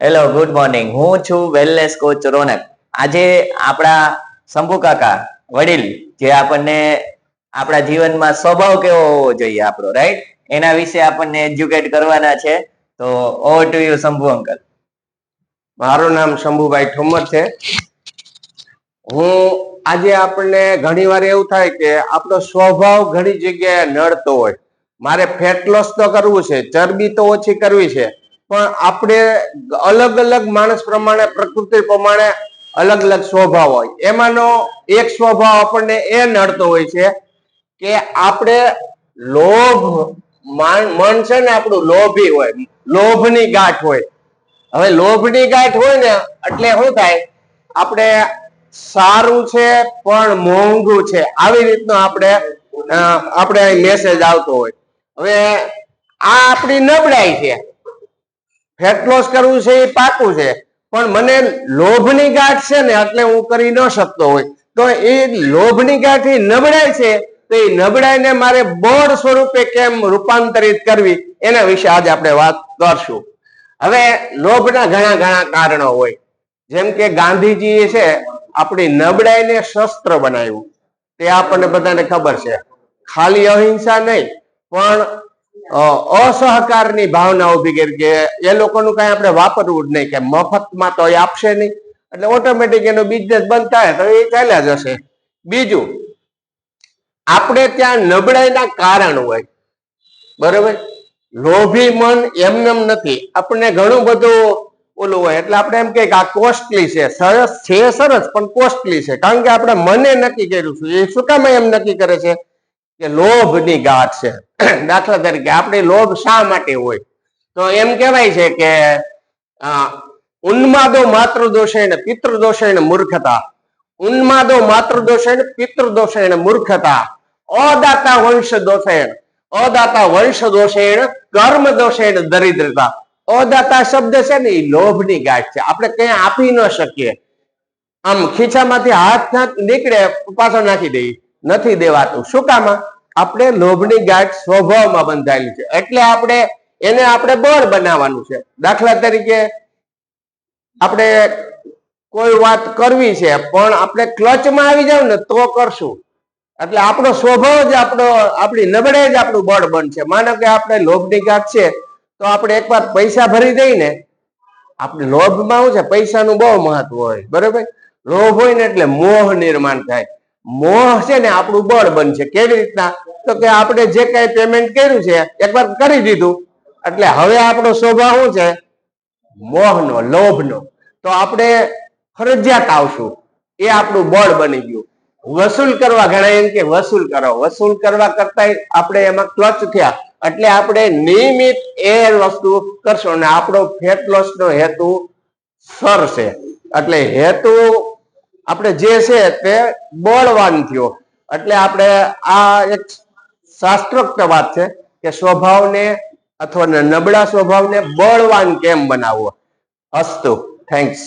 Hello, good morning. હું છું wellness coach રોનક. આજે આપણા શંભુ કાકા વડીલ જે આપણને આપણા જીવનમાં સ્વભાવ કેવો હોવો જોઈએ આપણો, રાઈટ, એના વિશે આપણને એજ્યુકેટ કરવાના છે. તો over to you Shambhu uncle. મારું નામ શંભુભાઈ ઠુમર છે. હું આજે આપણને ઘણી વાર એવું થાય કે આપણો સ્વભાવ ઘણી જગ્યાએ નડતો હોય. મારે ફેટ લોસ તો કરવું છે, ચરબી તો ઓછી કરવી છે, પણ આપણે અલગ અલગ માણસ પ્રમાણે, પ્રકૃતિ પ્રમાણે અલગ અલગ સ્વભાવ હોય. એમાંનો એક સ્વભાવ આપણને એ નડતો હોય છે કે આપણે મન છે ને આપણું લોભી હોય, લોભની ગાંઠ હોય. હવે લોભની ગાંઠ હોય ને એટલે શું થાય, આપણે સારું છે પણ મોંઘું છે, આવી રીતનો આપણે મેસેજ આવતો હોય. હવે આ આપણી નબળાઈ છે. ફેટ લોસ કરવું છે એ પાકું છે, પણ મને લોભની ગાંઠ છે ને એટલે હું કરી ન શકતો હોય. તો એ લોભની ગાંઠ એ નબળાઈ છે, તો એ નબળાઈને મારે બળ સ્વરૂપે કેમ રૂપાંતરિત કરવી એના વિશે આજે આપણે વાત કરશું. હવે લોભના ઘણા ઘણા કારણો હોય. જેમ કે ગાંધીજી છે આપણી નબળાઈને શસ્ત્ર બનાવ્યું, તે આપણને બધાને ખબર છે. ખાલી અહિંસા નહીં, પણ અસહકારની ભાવના ઉભી કરી કે એ લોકોનું કઈ આપણે વાપરવું જ નહીં, કે મફતમાં તો એ આપશે નહીં, એટલે ઓટોમેટિક એનો બિઝનેસ બંધ થાય તો એ ચાલ્યા જશે. બીજું, આપણે ત્યાં નબળાઈના કારણ હોય, બરોબર. લોભી મન એમનેમ નથી, આપણને ઘણું બધું ઓલું હોય એટલે આપણે એમ કે આ કોસ્ટલી છે. સરસ છે, સરસ, પણ કોસ્ટલી છે, કારણ કે આપણે મને નક્કી કર્યું છે. એ શું કામ એમ નક્કી કરે છે કે લોભની ગાંઠ છે. દાખલા તરીકે આપણે લોભ શા માટે હોય, તો એમ કહેવાય છે કે ઉન્માદો માતૃ દોષેણ પિતૃ દોષેણ મૂર્ખતા, ઉન્માદો માતૃ દોષેણ પિતૃ દોષેણ મૂર્ખતા, અદાતા વંશ દોષેણ, અદાતા વંશ દોષેણ કર્મ દોષેણ દરિદ્રતા. અદાતા શબ્દ છે ને એ લોભની ગાંઠ છે. આપણે કઈ આપી ન શકીએ, આમ ખીચામાંથી હાથ નીકળે પાછો નાખી દઈએ, નથી દેવાતું. શું કામ? આપણે લોભની ગાંઠ સ્વભાવમાં બંધાયેલી છે, એટલે એને આપણે બળ બનાવવાનું છે. દાખલા તરીકે આપણે કોઈ વાત કરવી છે, પણ આપણે ક્લચમાં આવી જાવ ને તો કરશું. એટલે આપણો સ્વભાવ જ આપણી નબળાઈ જ આપણું બળ બનશે. માનો કે આપણે લોભની ગાંઠ છે, તો આપણે એકવાર પૈસા ભરી દઈ ને, આપણે લોભમાં શું છે, પૈસાનું બહુ મહત્વ હોય, બરોબર. લોભ હોય ને એટલે મોહ નિર્માણ થાય. મોહ છે ને આપણું બળ બનશે. કેવી રીતના? તો કે આપણે જે કઈ પેમેન્ટ કર્યું છે એકવાર કરી દીધું, એટલે હવે આપણો સ્વભાવ શું છે, મોહનો, લોભનો. તો આપણે ફરજિયાત આવશું, એ આપણું બળ બની ગયું. વસૂલ કરવા, ઘણા એમ કે વસૂલ કરો, વસૂલ કરવા કરતા આપણે એમાં ક્લચ થયા, એટલે આપણે નિયમિત એ વસ્તુ કરશો ને આપણો ફેટ લોસ નો હેતુ સર છે. એટલે હેતુ આપણે જે છે તે બળવાન થયો. એટલે આપણે આ એક શાસ્ત્રોક્ત વાત છે કે સ્વભાવને અથવા નબળા સ્વભાવને બળવાન કેમ બનાવવો. અસ્તુ, થેન્ક્સ.